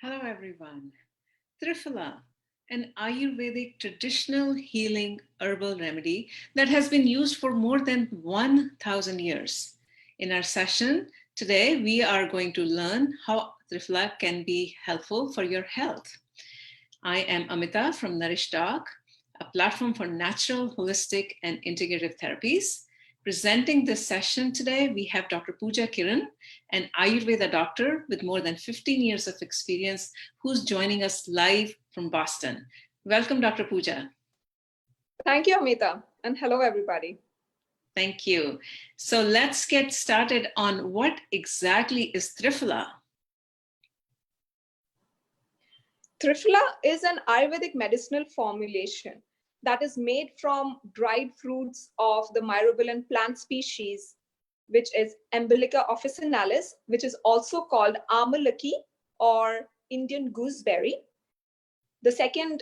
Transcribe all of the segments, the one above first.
Hello, everyone. Triphala, an Ayurvedic traditional healing herbal remedy that has been used for more than 1,000 years. In our session today, we are going to learn how Triphala can be helpful for your health. I am Amita from Nourish Doc, a platform for natural, holistic, and integrative therapies. Presenting this session today, we have Dr. Pooja Kiran, an Ayurveda doctor with more than 15 years of experience, who's joining us live from Boston. Welcome, Dr. Pooja. Thank you, Amita, and hello, everybody. Thank you. So let's get started on what exactly is Triphala. Triphala is an Ayurvedic medicinal formulation that is made from dried fruits of the myrobalan plant species, which is Embolica officinalis, which is also called amalaki or Indian gooseberry. The second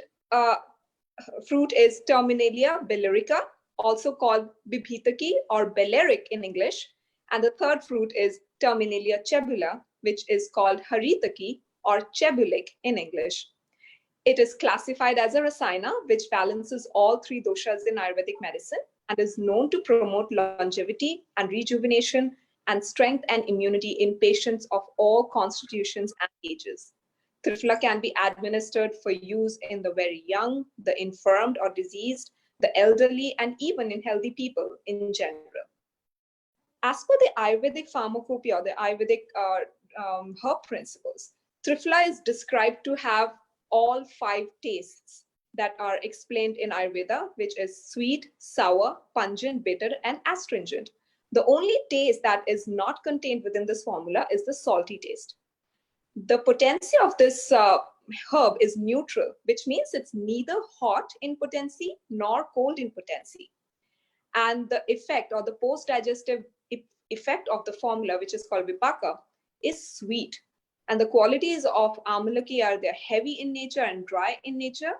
fruit is Terminalia bellerica, also called bibhitaki or belleric in English. And the third fruit is Terminalia chebula, which is called haritaki or chebulic in English. It is classified as a rasayana, which balances all three doshas in Ayurvedic medicine and is known to promote longevity and rejuvenation and strength and immunity in patients of all constitutions and ages. Triphala can be administered for use in the very young, the infirmed or diseased, the elderly, and even in healthy people in general. As per the Ayurvedic pharmacopoeia, the Ayurvedic herb principles, Triphala is described to have all five tastes that are explained in Ayurveda, which is sweet, sour, pungent, bitter, and astringent. The only taste that is not contained within this formula is the salty taste. The potency of this herb is neutral, which means it's neither hot in potency nor cold in potency. And the effect or the post-digestive effect of the formula, which is called vipaka, is sweet. And the qualities of amalaki are they're heavy in nature and dry in nature,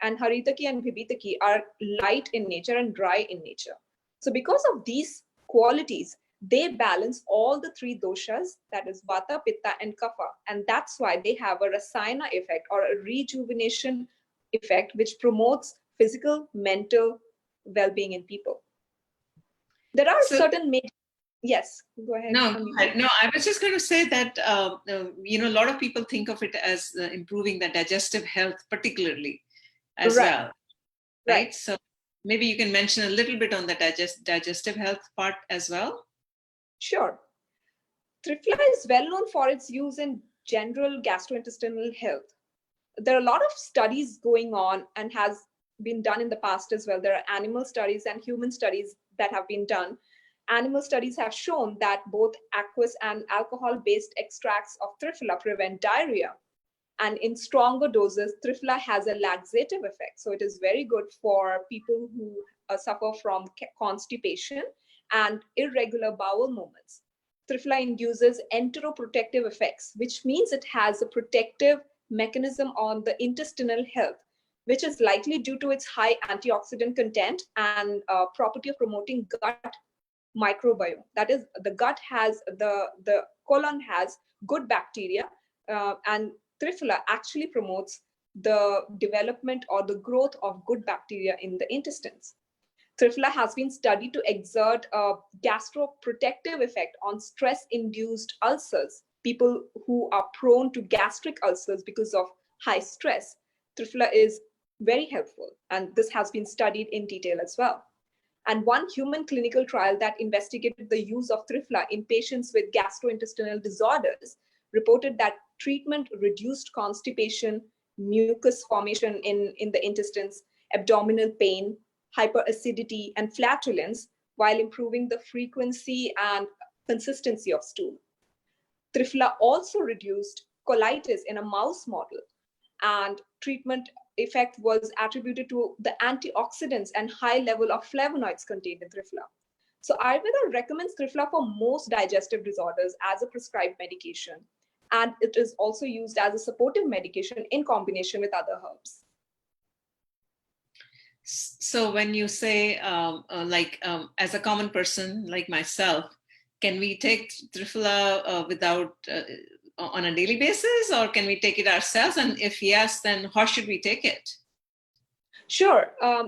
and haritaki and bibhitaki are light in nature and dry in nature. So because of these qualities, they balance all the three doshas, that is vata, pitta, and kapha, and that's why they have a rasayana effect or a rejuvenation effect, which promotes physical, mental well-being in people. There are certain yes, go ahead. No, I was just going to say that, a lot of people think of it as improving the digestive health, particularly as well. Right. So maybe you can mention a little bit on the digestive health part as well. Sure. Triphala is well known for its use in general gastrointestinal health. There are a lot of studies going on and has been done in the past as well. There are animal studies and human studies that have been done. Animal studies have shown that both aqueous and alcohol-based extracts of Triphala prevent diarrhea. And in stronger doses, Triphala has a laxative effect. So it is very good for people who suffer from constipation and irregular bowel movements. Triphala induces enteroprotective effects, which means it has a protective mechanism on the intestinal health, which is likely due to its high antioxidant content and property of promoting gut microbiome. That is, the gut has, the colon has good bacteria, and Triphala actually promotes the development or the growth of good bacteria in the intestines. Triphala has been studied to exert a gastroprotective effect on stress-induced ulcers, people who are prone to gastric ulcers because of high stress. Triphala is very helpful, and this has been studied in detail as well. And one human clinical trial that investigated the use of Triphala in patients with gastrointestinal disorders reported that treatment reduced constipation, mucus formation in the intestines, abdominal pain, hyperacidity, and flatulence, while improving the frequency and consistency of stool. Triphala also reduced colitis in a mouse model, and treatment effect was attributed to the antioxidants and high level of flavonoids contained in Triphala. So Ayurveda recommends Triphala for most digestive disorders as a prescribed medication, and it is also used as a supportive medication in combination with other herbs. So when you say, as a common person like myself, can we take Triphala without on a daily basis, or can we take it ourselves? And if yes, then how should we take it? Sure.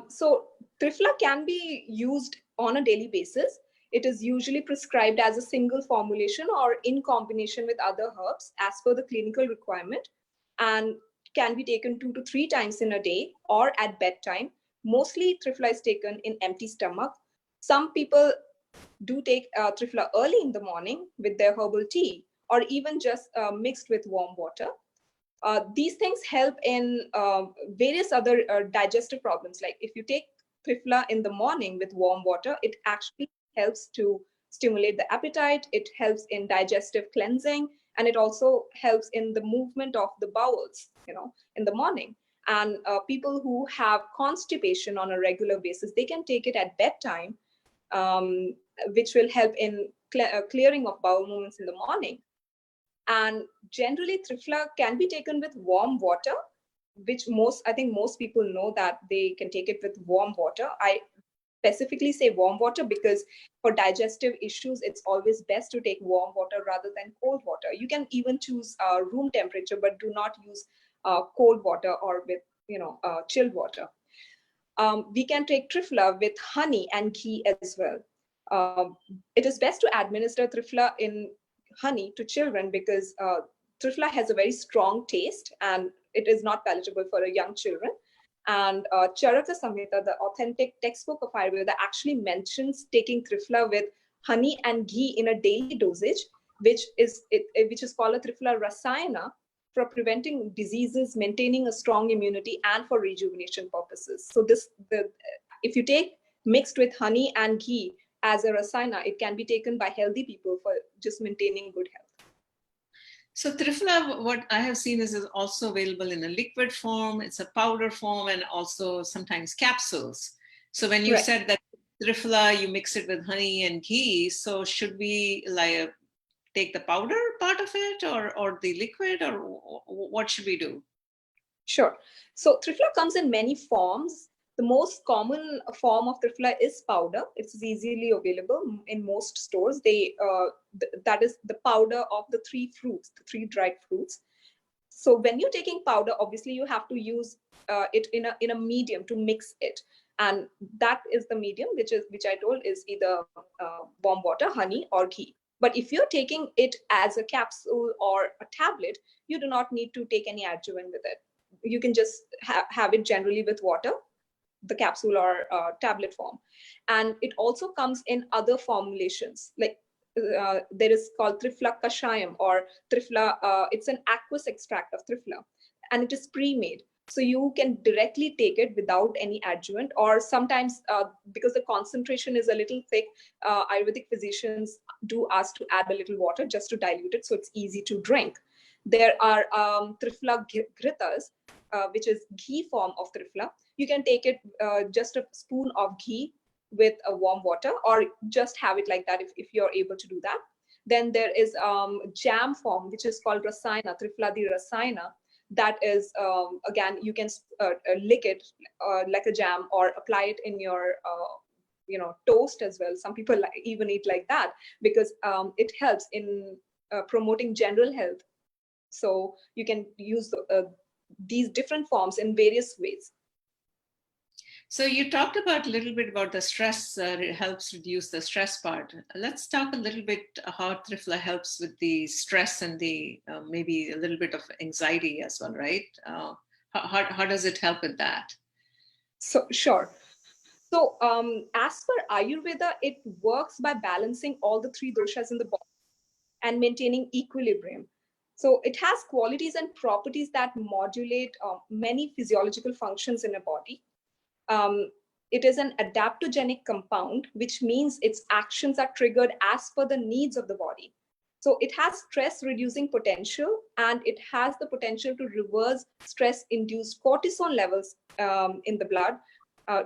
So Triphala can be used on a daily basis. It is usually prescribed as a single formulation or in combination with other herbs as per the clinical requirement, and can be taken 2 to 3 times in a day or at bedtime. Mostly Triphala is taken in empty stomach. Some people do take Triphala early in the morning with their herbal tea, or even just mixed with warm water. These things help in various other digestive problems. Like if you take Triphala in the morning with warm water, it actually helps to stimulate the appetite. It helps in digestive cleansing, and it also helps in the movement of the bowels, in the morning. And people who have constipation on a regular basis, they can take it at bedtime, which will help in clearing of bowel movements in the morning. And generally, Triphala can be taken with warm water, which I think most people know that they can take it with warm water. I specifically say warm water because for digestive issues, it's always best to take warm water rather than cold water. You can even choose room temperature, but do not use cold water or with chilled water. We can take Triphala with honey and ghee as well. It is best to administer Triphala in honey to children because Triphala has a very strong taste and it is not palatable for young children. And Charaka Samhita, the authentic textbook of Ayurveda, actually mentions taking Triphala with honey and ghee in a daily dosage, which is called a Triphala Rasayana, for preventing diseases, maintaining a strong immunity, and for rejuvenation purposes. So if you take mixed with honey and ghee as a rasayana, it can be taken by healthy people for just maintaining good health. So Triphala, what I have seen is also available in a liquid form, it's a powder form, and also sometimes capsules. So when you said that Triphala, you mix it with honey and ghee, so should we take the powder part of it or the liquid, or what should we do? Sure. So Triphala comes in many forms. The most common form of Triphala is powder. It's easily available in most stores. That is the powder of the three dried fruits. So when you're taking powder, obviously you have to use it in a medium to mix it, and that is the medium which I told is either warm water, honey, or ghee. But if you're taking it as a capsule or a tablet, you do not need to take any adjuvant with it. You can just have it generally with water, the capsule or tablet form. And it also comes in other formulations, like there is called Triphala Kashayam or Triphala, it's an aqueous extract of Triphala, and it is pre-made. So you can directly take it without any adjuvant, or sometimes because the concentration is a little thick, Ayurvedic physicians do ask to add a little water just to dilute it so it's easy to drink. There are Triphala Ghritas, which is ghee form of Triphala. You can take it just a spoon of ghee with a warm water, or just have it like that if you're able to do that. Then there is jam form, which is called Rasayana, Triphaladi Rasayana. That is, again, you can lick it like a jam or apply it in your toast as well. Some people even eat like that because it helps in promoting general health. So you can use these different forms in various ways. So you talked about a little bit about the stress, it helps reduce the stress part. Let's talk a little bit how Triphala helps with the stress and the maybe a little bit of anxiety as well, right? How does it help with that? So sure. So as per Ayurveda, it works by balancing all the three doshas in the body and maintaining equilibrium. So it has qualities and properties that modulate many physiological functions in a body. It is an adaptogenic compound, which means its actions are triggered as per the needs of the body. So it has stress reducing potential, and it has the potential to reverse stress induced cortisol levels in the blood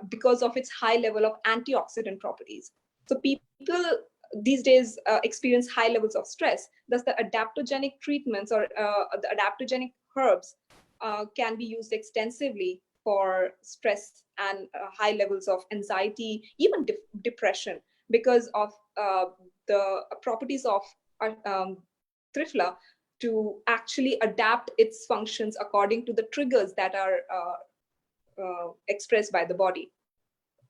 because of its high level of antioxidant properties. So people these days experience high levels of stress. Thus, the adaptogenic treatments or the adaptogenic herbs can be used extensively for stress and high levels of anxiety, even depression, because of the properties of Triphala. to actually adapt its functions according to the triggers that are expressed by the body.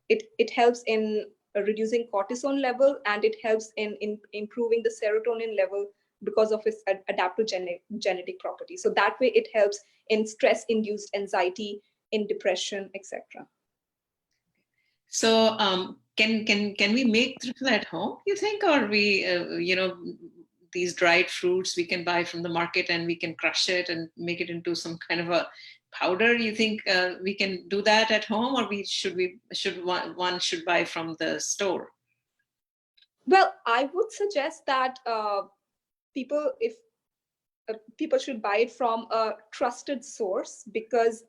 It helps in reducing cortisol level, and it helps in improving the serotonin level because of its adaptogenic genetic property. So that way it helps in stress-induced anxiety, in depression, etc. So can we make triphala at home, you think, or we these dried fruits we can buy from the market and we can crush it and make it into some kind of a powder? You think we can do that at home, or one should buy from the store? Well, I would suggest that people should buy it from a trusted source, because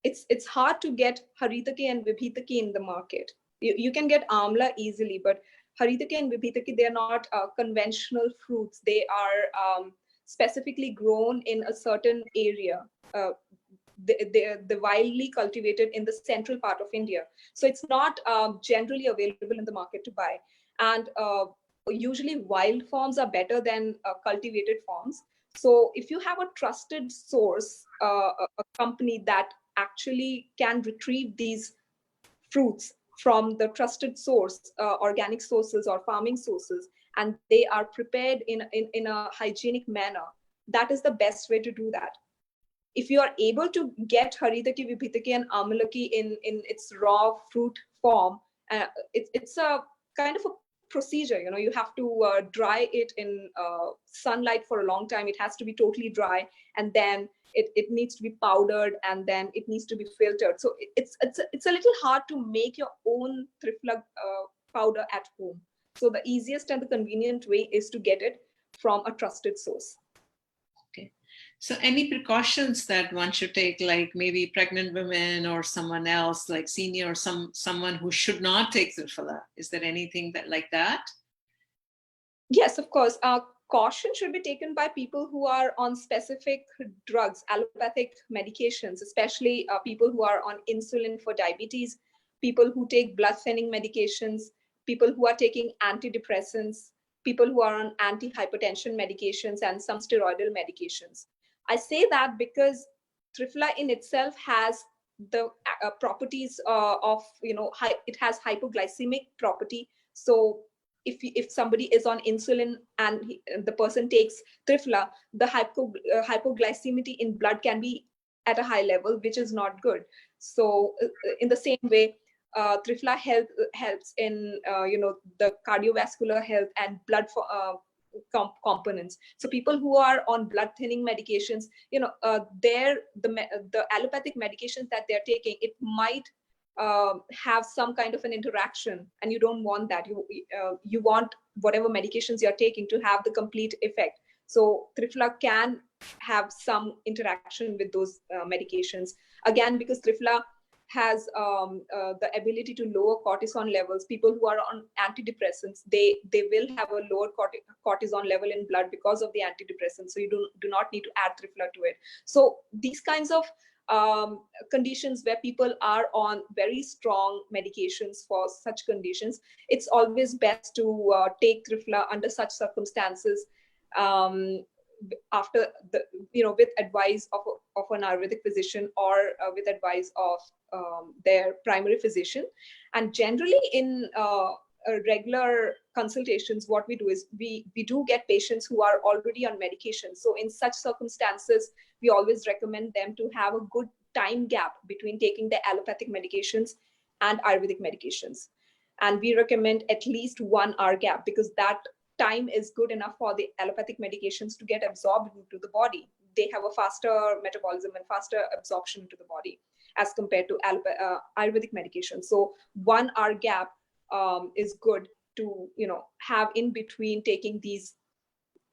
it's hard to get haritaki and vibhitaki in the market. You can get amla easily, but haritaki and vibhitaki, they're not conventional fruits. They are specifically grown in a certain area. They're widely cultivated in the central part of India. So it's not generally available in the market to buy. And usually wild forms are better than cultivated forms. So if you have a trusted source, a company that actually can retrieve these fruits from the trusted source, organic sources or farming sources, and they are prepared in a hygienic manner, that is the best way to do that. If you are able to get haritaki, vibhitaki, and amalaki in its raw fruit form, it's a kind of a procedure. You have to dry it in sunlight for a long time. It has to be totally dry, and then it needs to be powdered, and then it needs to be filtered. So it's a little hard to make your own triphala powder at home. So the easiest and the convenient way is to get it from a trusted source. Okay. So any precautions that one should take, like maybe pregnant women or someone else, like senior, or someone who should not take triphala? Is there anything like that? Yes, of course. Caution should be taken by people who are on specific drugs, allopathic medications, especially people who are on insulin for diabetes, people who take blood thinning medications, people who are taking antidepressants, people who are on anti-hypertension medications, and some steroidal medications. I say that because triphala in itself has the properties of, it has hypoglycemic property. So if somebody is on insulin and the person takes triphala, the hypoglycemia in blood can be at a high level, which is not good. So in the same way, triphala helps in the cardiovascular health and blood components. So people who are on blood thinning medications, the allopathic medications that they're taking, it might have some kind of an interaction, and you don't want that. You want whatever medications you're taking to have the complete effect. So triphala can have some interaction with those medications. Again, because triphala has the ability to lower cortisol levels. People who are on antidepressants, they will have a lower cortisol level in blood because of the antidepressants. So you do not need to add triphala to it. So these kinds of conditions where people are on very strong medications for such conditions, it's always best to take triphala under such circumstances, after with advice of an Ayurvedic physician, or with advice of their primary physician. And generally in regular consultations, what we do is we do get patients who are already on medication. So in such circumstances, we always recommend them to have a good time gap between taking the allopathic medications and Ayurvedic medications. And we recommend at least 1 hour gap, because that time is good enough for the allopathic medications to get absorbed into the body. They have a faster metabolism and faster absorption into the body as compared to Ayurvedic medication. So 1 hour gap is good to have in between taking these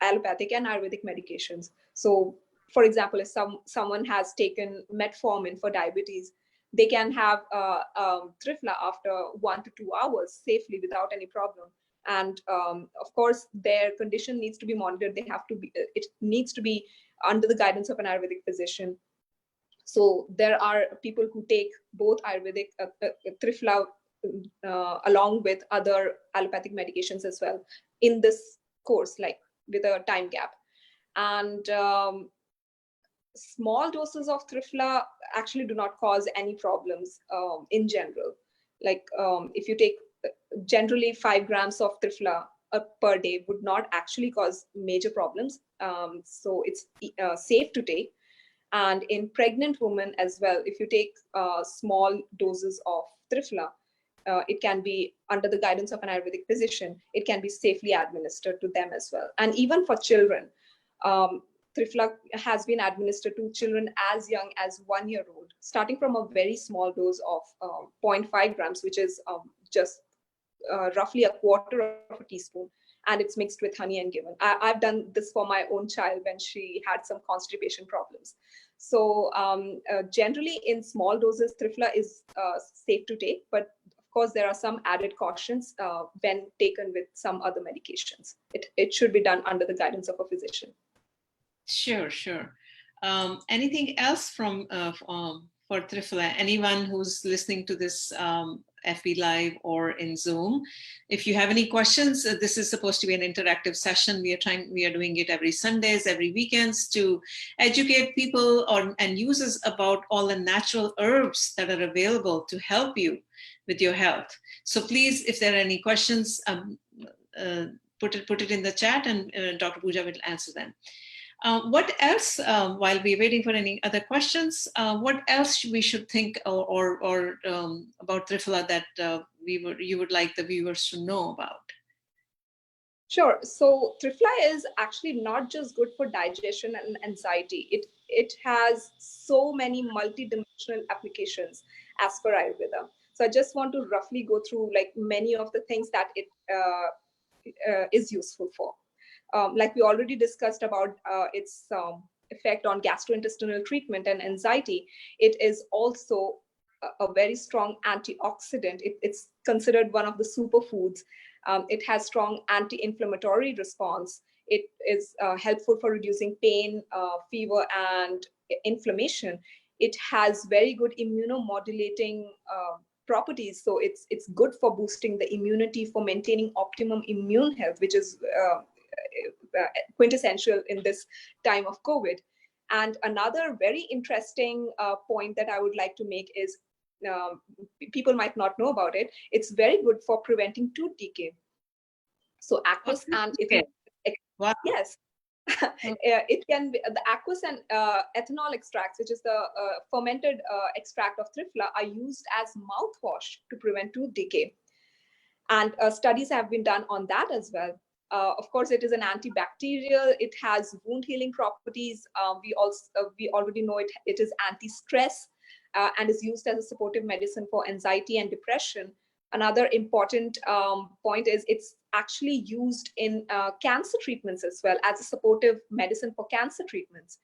allopathic and Ayurvedic medications. So for example, if someone has taken metformin for diabetes, they can have triphala after 1 to 2 hours safely without any problem. And of course, their condition needs to be monitored. It needs to be under the guidance of an Ayurvedic physician. So there are people who take both Ayurvedic triphala along with other allopathic medications as well in this course, like with a time gap. And small doses of Triphala actually do not cause any problems in general. Like if you take generally 5 grams of Triphala per day would not actually cause major problems. So it's safe to take. And in pregnant women as well, if you take small doses of Triphala, it can be under the guidance of an Ayurvedic physician, it can be safely administered to them as well. And even for children, Triphala has been administered to children as young as 1 year old, starting from a very small dose of 0.5 grams, which is just roughly a quarter of a teaspoon, and it's mixed with honey and given. I've done this for my own child when she had some constipation problems. So generally in small doses, Triphala is safe to take, but of course there are some added cautions when taken with some other medications. It should be done under the guidance of a physician. Sure, sure. Anything else from for Triphala? Anyone who's listening to this FB Live or in Zoom, if you have any questions, this is supposed to be an interactive session. We are doing it every Sundays, every weekends to educate people and users about all the natural herbs that are available to help you with your health. So please, if there are any questions, put it in the chat, and Dr. Pooja will answer them. What else, while we're waiting for any other questions, what else we should think or about Triphala that you would like the viewers to know about? Sure. So Triphala is actually not just good for digestion and anxiety. It has so many multidimensional applications as per Ayurveda. So I just want to roughly go through like many of the things that it is useful for. Like we already discussed about its effect on gastrointestinal treatment and anxiety, it is also a very strong antioxidant. It's considered one of the superfoods. It has strong anti-inflammatory response. It is helpful for reducing pain, fever, and inflammation. It has very good immunomodulating properties. So it's good for boosting the immunity, for maintaining optimum immune health, which is quintessential in this time of COVID. And another very interesting point that I would like to make is people might not know about it. It's very good for preventing tooth decay. So aqueous and wow. Yes. It can be the aqueous and ethanol extracts, which is the fermented extract of Triphala, are used as mouthwash to prevent tooth decay. And studies have been done on that as well. Of course, it is an antibacterial. It has wound healing properties. We already know it is anti-stress and is used as a supportive medicine for anxiety and depression. Another important point is it's actually used in cancer treatments as well as a supportive medicine for cancer treatments.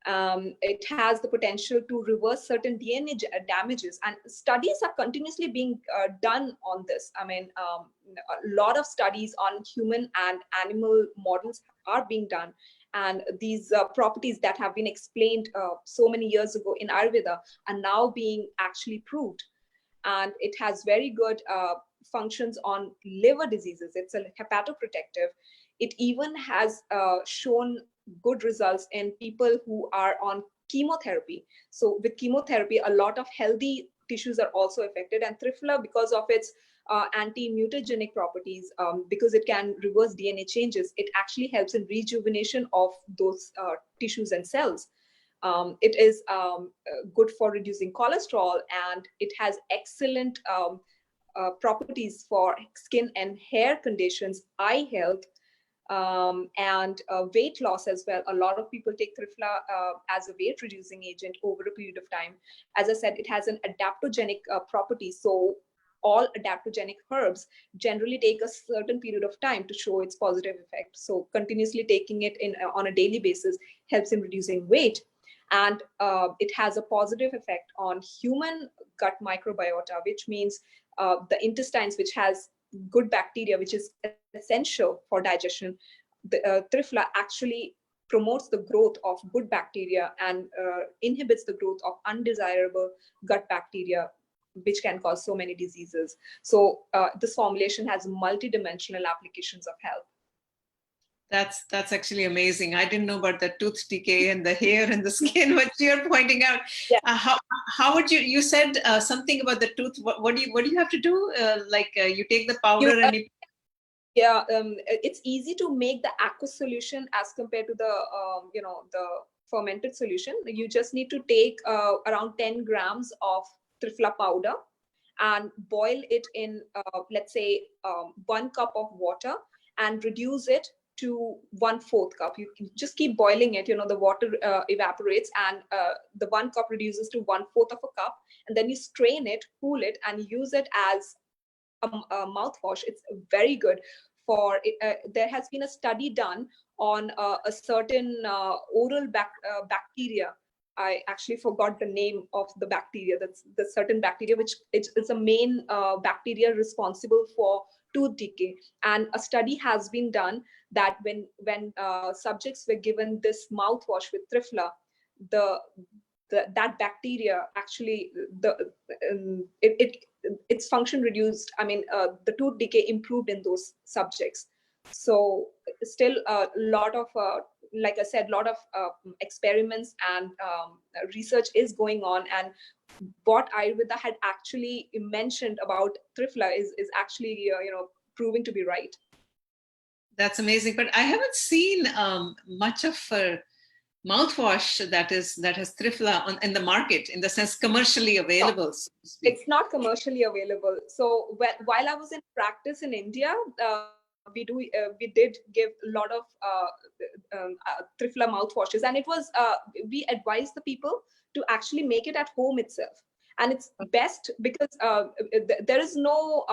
It has the potential to reverse certain DNA damages, and studies are continuously being done on this. I mean, a lot of studies on human and animal models are being done, and these properties that have been explained so many years ago in Ayurveda are now being actually proved. And it has very good functions on liver diseases. It's a hepatoprotective. It even has shown good results in people who are on chemotherapy. So with chemotherapy, a lot of healthy tissues are also affected. And Triphala, because of its anti-mutagenic properties, because it can reverse DNA changes, it actually helps in rejuvenation of those tissues and cells. It is good for reducing cholesterol, and it has excellent properties for skin and hair conditions, eye health, and weight loss as well. A lot of people take Triphala as a weight reducing agent over a period of time. As I said, it has an adaptogenic property. So all adaptogenic herbs generally take a certain period of time to show its positive effect. So continuously taking it on a daily basis helps in reducing weight. And it has a positive effect on human gut microbiota, which means the intestines, which has good bacteria, which is essential for digestion. The Triphala actually promotes the growth of good bacteria and inhibits the growth of undesirable gut bacteria, which can cause so many diseases. So this formulation has multidimensional applications of health. That's actually amazing. I didn't know about the tooth decay and the hair and the skin, what you're pointing out. Yeah. How would you said something about the tooth. What do you have to do? You take the powder You, and you. yeah, it's easy to make the aqueous solution as compared to the the fermented solution. You just need to take around 10 grams of triphala powder and boil it in let's say 1 cup of water and reduce it to 1/4 cup. You can just keep boiling it, the water evaporates, and the 1 cup reduces to 1/4 of a cup, and then you strain it, cool it, and use it as a mouthwash. It's very good for it. There has been a study done on a certain oral bacteria. I actually forgot the name of the bacteria. That's the certain bacteria, which it's a main bacteria responsible for tooth decay. And a study has been done that when subjects were given this mouthwash with Triphala, the that bacteria actually its function reduced. I mean, the tooth decay improved in those subjects. So still a lot of like I said, a lot of experiments and research is going on, and what Ayurveda had actually mentioned about Triphala is actually proving to be right. That's amazing. But I haven't seen much of mouthwash that has Triphala in the market, in the sense commercially available. So to speak. It's not commercially available. So while I was in practice in India, we did give a lot of Triphala mouthwashes, and it was we advise the people to actually make it at home itself, and it's best because there is no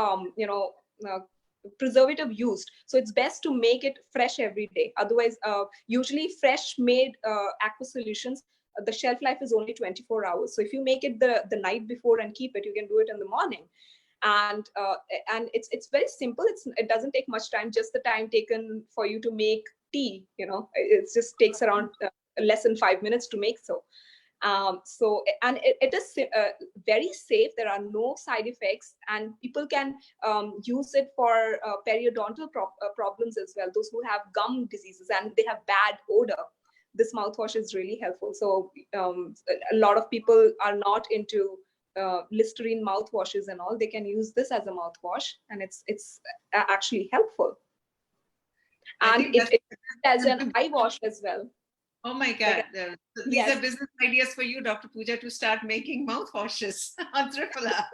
preservative used, so it's best to make it fresh every day. Otherwise, usually fresh made aqueous solutions, the shelf life is only 24 hours. So if you make it the night before and keep it, you can do it in the morning. And it's very simple. It doesn't take much time, just the time taken for you to make tea. It just takes around less than 5 minutes to make. And it is very safe. There are no side effects, and people can use it for periodontal problems as well. Those who have gum diseases and they have bad odor, this mouthwash is really helpful. So a lot of people are not into Listerine mouthwashes and all. They can use this as a mouthwash, and it's actually helpful. And it as an eye wash as well. Oh my God. These are business ideas for you, Dr. Pooja, to start making mouthwashes on Triphala.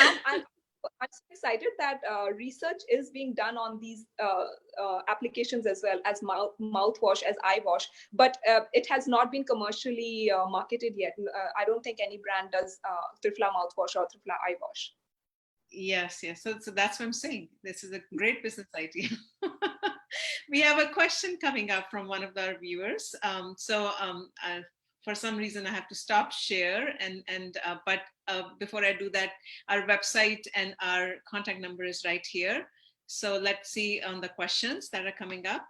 And I'm so excited that research is being done on these applications as well, as mouthwash, as eye wash, but it has not been commercially marketed yet. I don't think any brand does Triphala mouthwash or Triphala eye wash. Yes. So that's what I'm saying. This is a great business idea. We have a question coming up from one of our viewers. For some reason, I have to stop share, but before I do that, our website and our contact number is right here. So let's see on the questions that are coming up.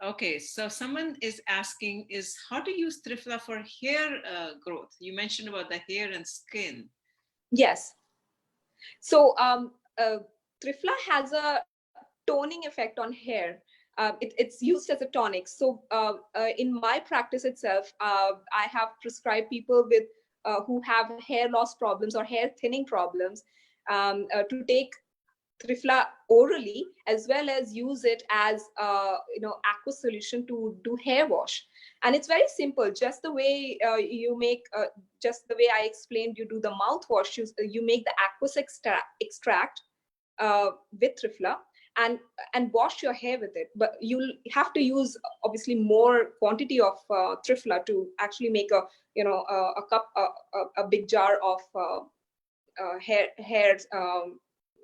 Okay, so someone is asking, how to use Triphala for hair growth? You mentioned about the hair and skin. Yes. So Triphala has a toning effect on hair. It's used as a tonic. So in my practice itself, I have prescribed people with who have hair loss problems or hair thinning problems to take Triphala orally, as well as use it as aqueous solution to do hair wash. And it's very simple. Just the way you make, just the way I explained, you do the mouthwash. You make the aqueous extract with Triphala, and wash your hair with it. But you'll have to use obviously more quantity of Triphala to actually make a cup, a big jar of hair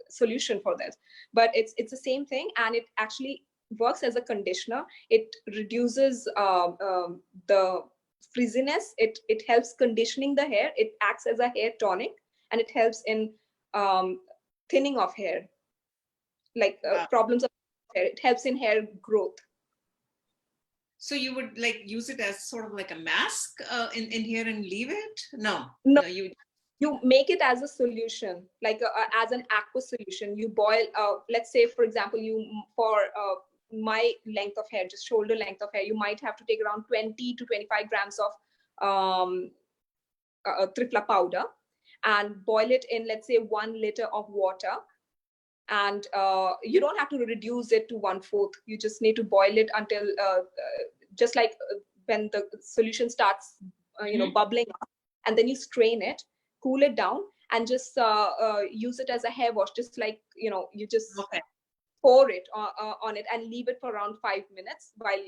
solution for this. But it's the same thing, and it actually works as a conditioner. It reduces the frizziness. It helps conditioning the hair. It acts as a hair tonic, and it helps in thinning of hair, like problems of hair. It helps in hair growth. So you would use it as sort of like a mask in here and leave it? No, you make it as a solution, like as an aqueous solution. You boil, let's say, for example, for my length of hair, just shoulder length of hair, you might have to take around 20 to 25 grams of Triphala powder and boil it in, let's say, 1 liter of water. And you don't have to reduce it to 1/4. You just need to boil it until just like when the solution starts, bubbling up, and then you strain it, cool it down, and just use it as a hair wash. Just like, you just pour it on it and leave it for around 5 minutes while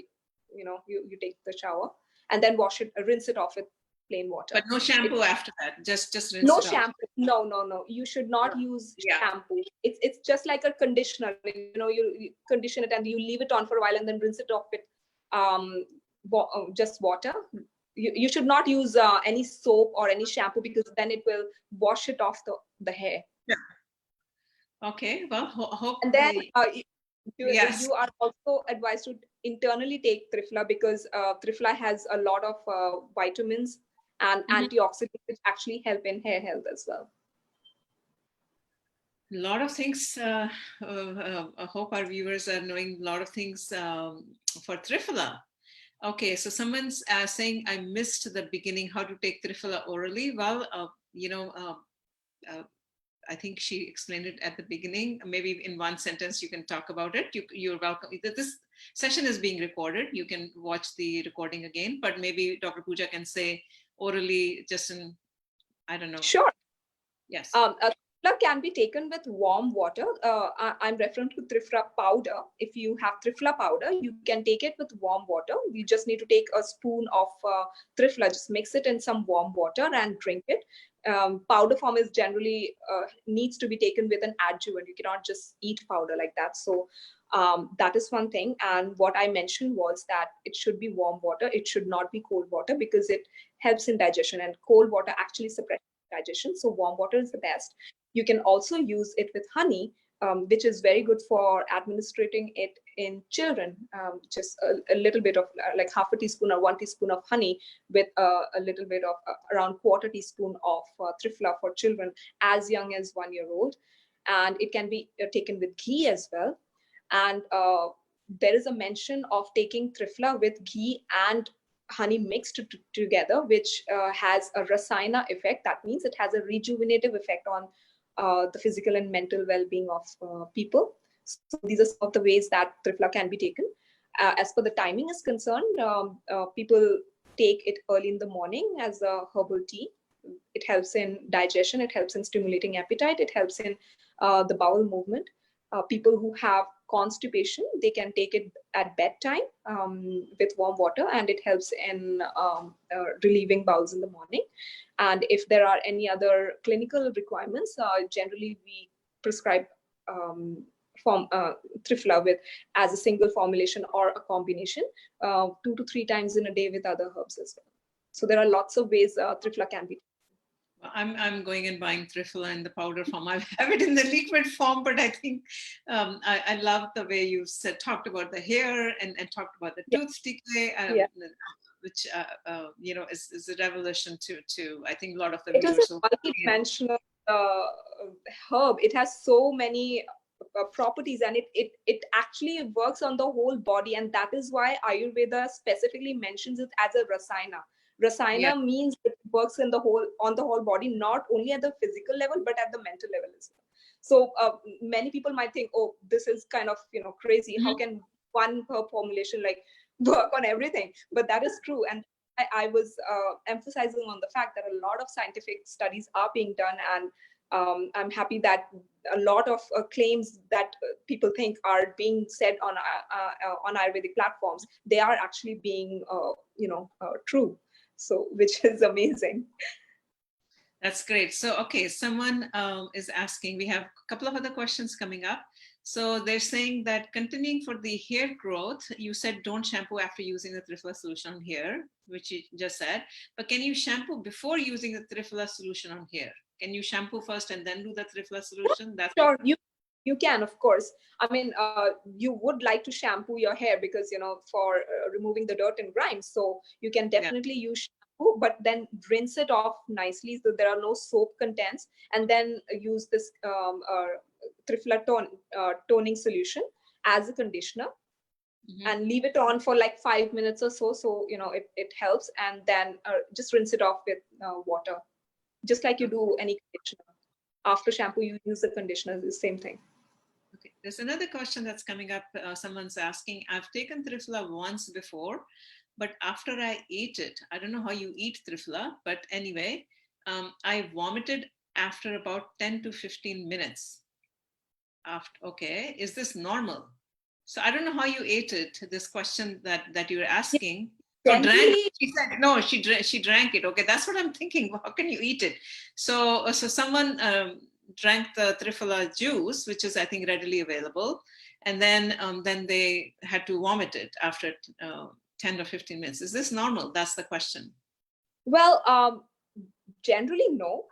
you take the shower, and then rinse it off with plain water. But no shampoo after that. Just rinse no it shampoo. off. No. You should not use shampoo. It's just like a conditioner. You condition it and you leave it on for a while and then rinse it off with just water. You should not use any soap or any shampoo, because then it will wash it off the hair. Yeah. Okay. Well, hope. And then you are also advised to internally take Triphala, because Triphala has a lot of vitamins and antioxidants which actually help in hair health as well. A lot of things. I hope our viewers are knowing a lot of things for Triphala. Okay, so someone's saying, I missed the beginning, how to take Triphala orally. Well, I think she explained it at the beginning. Maybe in one sentence you can talk about it. You're welcome. This session is being recorded. You can watch the recording again, but maybe Dr. Pooja can say orally, just in, I don't know. Sure. Yes. Triphala can be taken with warm water. I'm referring to Triphala powder. If you have Triphala powder, you can take it with warm water. You just need to take a spoon of Triphala, just mix it in some warm water and drink it. Powder form is generally needs to be taken with an adjuvant. You cannot just eat powder like that. So that is one thing. And what I mentioned was that it should be warm water. It should not be cold water, because it helps in digestion, and cold water actually suppresses digestion. So warm water is the best. You can also use it with honey, which is very good for administrating it in children. Just a little bit of like half a teaspoon or 1 teaspoon of honey with a little bit of around 1/4 teaspoon of Triphala for children as young as 1 year old. And it can be taken with ghee as well. And there is a mention of taking Triphala with ghee and honey mixed together, which has a rasayana effect. That means it has a rejuvenative effect on the physical and mental well-being of people. So these are some of the ways that Triphala can be taken. As per the timing is concerned, people take it early in the morning as a herbal tea. It helps in digestion. It helps in stimulating appetite. It helps in the bowel movement. People who have constipation, they can take it at bedtime with warm water, and it helps in relieving bowels in the morning. And if there are any other clinical requirements, generally we prescribe Triphala with as a single formulation or a combination 2 to 3 times in a day with other herbs as well. So there are lots of ways Triphala can be. I'm going and buying Triphala in the powder form. I have it in the liquid form, but I think I love the way you talked about the hair and talked about the tooth decay, which is a revolution to I think a lot of the viewers. It is a multi-dimensional herb. It has so many properties, and it actually works on the whole body, and that is why Ayurveda specifically mentions it as a rasayana. Rasayana means it works on the whole body, not only at the physical level but at the mental level as well. So many people might think, oh, this is kind of crazy. How can one herb formulation like work on everything? But that is true, and I was emphasizing on the fact that a lot of scientific studies are being done, and I'm happy that a lot of claims that people think are being said on Ayurvedic platforms, they are actually being true. So, which is amazing. That's great. So, okay, someone is asking, we have a couple of other questions coming up. So they're saying that continuing for the hair growth, you said don't shampoo after using the Triphala solution on hair, which you just said, but can you shampoo before using the Triphala solution on hair? Can you shampoo first and then do the Triphala solution? That's sure. You can, of course. I mean, you would like to shampoo your hair because, for removing the dirt and grime. So you can definitely use shampoo, but then rinse it off nicely so there are no soap contents, and then use this Triphala toning solution as a conditioner. and leave it on for like 5 minutes or so. So, it helps. And then just rinse it off with water, just like you do any conditioner. After shampoo, you use the conditioner, the same thing. Okay, there's another question that's coming up. Someone's asking, I've taken Triphala once before, but after I ate it, I don't know how you eat Triphala, but anyway, I vomited after about 10 to 15 minutes. Okay, is this normal? So I don't know how you ate it, this question that you're asking. So drank, she said, no, she drank it. Okay, that's what I'm thinking. How can you eat it? So someone drank the Triphala juice, which is, I think, readily available. And then they had to vomit it after 10 or 15 minutes. Is this normal? That's the question. Well, generally, no.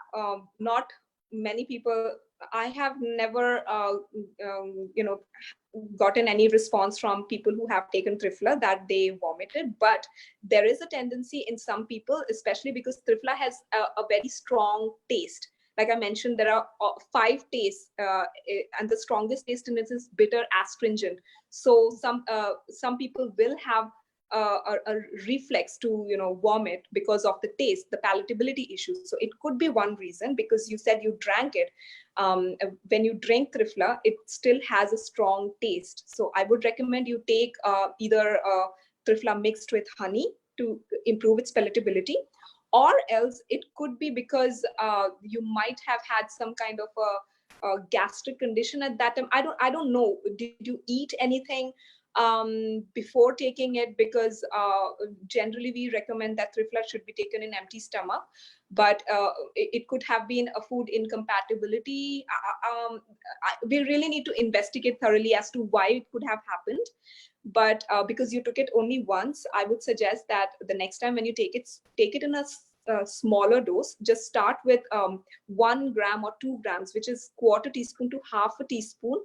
Not many people. I have never, gotten any response from people who have taken Triphala that they vomited. But there is a tendency in some people, especially because Triphala has a very strong taste. Like I mentioned, there are 5 tastes, and the strongest taste in it is bitter, astringent. So some people will have a reflex to vomit because of the taste, the palatability issues. So it could be one reason, because you said you drank it. When you drink Triphala, it still has a strong taste. So I would recommend you take either Triphala mixed with honey to improve its palatability, or else it could be because you might have had some kind of a gastric condition at that time. I don't know. Did you eat anything before taking it? Because generally we recommend that Triphala should be taken in empty stomach, but it could have been a food incompatibility. We really need to investigate thoroughly as to why it could have happened. But because you took it only once, I would suggest that the next time when you take it in a smaller dose. Just start with 1 gram or 2 grams, which is quarter teaspoon to half a teaspoon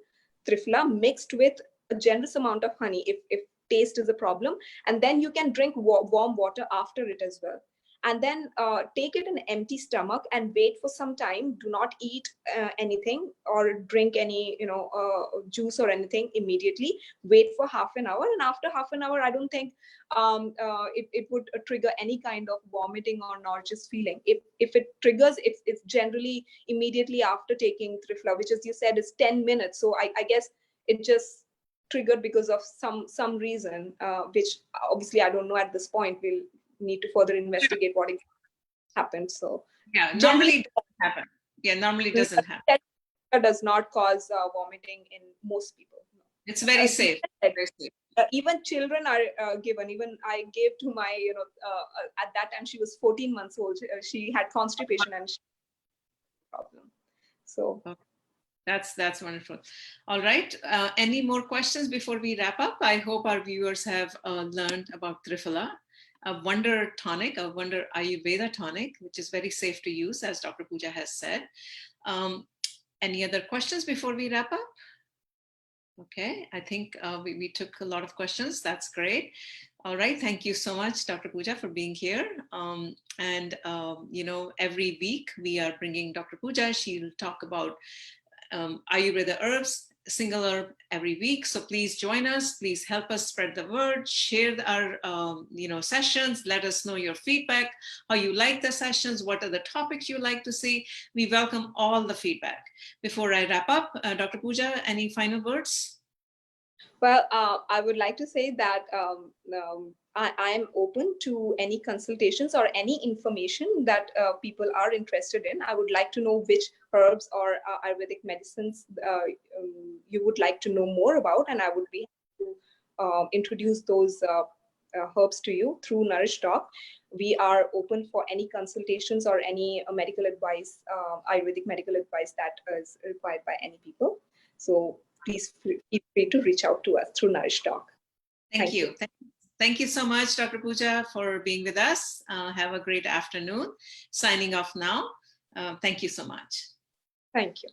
Triphala mixed with a generous amount of honey if taste is a problem. And then you can drink warm water after it as well. And then take it in an empty stomach and wait for some time. Do not eat anything or drink any juice or anything immediately. Wait for half an hour, and after half an hour, I don't think it would trigger any kind of vomiting or nauseous feeling. If it triggers, it's generally immediately after taking Triphala, which, as you said, is 10 minutes. So I guess it just triggered because of some reason, which obviously I don't know at this point. We'll need to further investigate what happened. So yeah, normally it doesn't happen. Yeah, normally it doesn't happen. It does not cause vomiting in most people. It's very safe. Very safe. Even children are given. Even I gave to my, at that time she was 14 months old. She had constipation and problem. So. Okay. That's wonderful. All right. Any more questions before we wrap up? I hope our viewers have learned about Triphala, a wonder tonic, a wonder Ayurveda tonic, which is very safe to use, as Dr. Pooja has said. Any other questions before we wrap up? Okay, I think we took a lot of questions. That's great. All right, thank you so much, Dr. Pooja, for being here. Every week we are bringing Dr. Pooja. She'll talk about Ayurveda herbs, single herb every week. So please join us. Please help us spread the word. Share our sessions. Let us know your feedback, how you like the sessions, what are the topics you like to see. We welcome all the feedback. Before I wrap up, Dr. Pooja, any final words? Well, I would like to say that I am open to any consultations or any information that people are interested in. I would like to know which herbs or Ayurvedic medicines you would like to know more about, and I would be happy to introduce those herbs to you through Nourish Talk. We are open for any consultations or any medical advice, Ayurvedic medical advice that is required by any people. So please feel free to reach out to us through Nourish Talk. Thank you. Thank you so much, Dr. Pooja, for being with us. Have a great afternoon. Signing off now. Thank you so much. Thank you.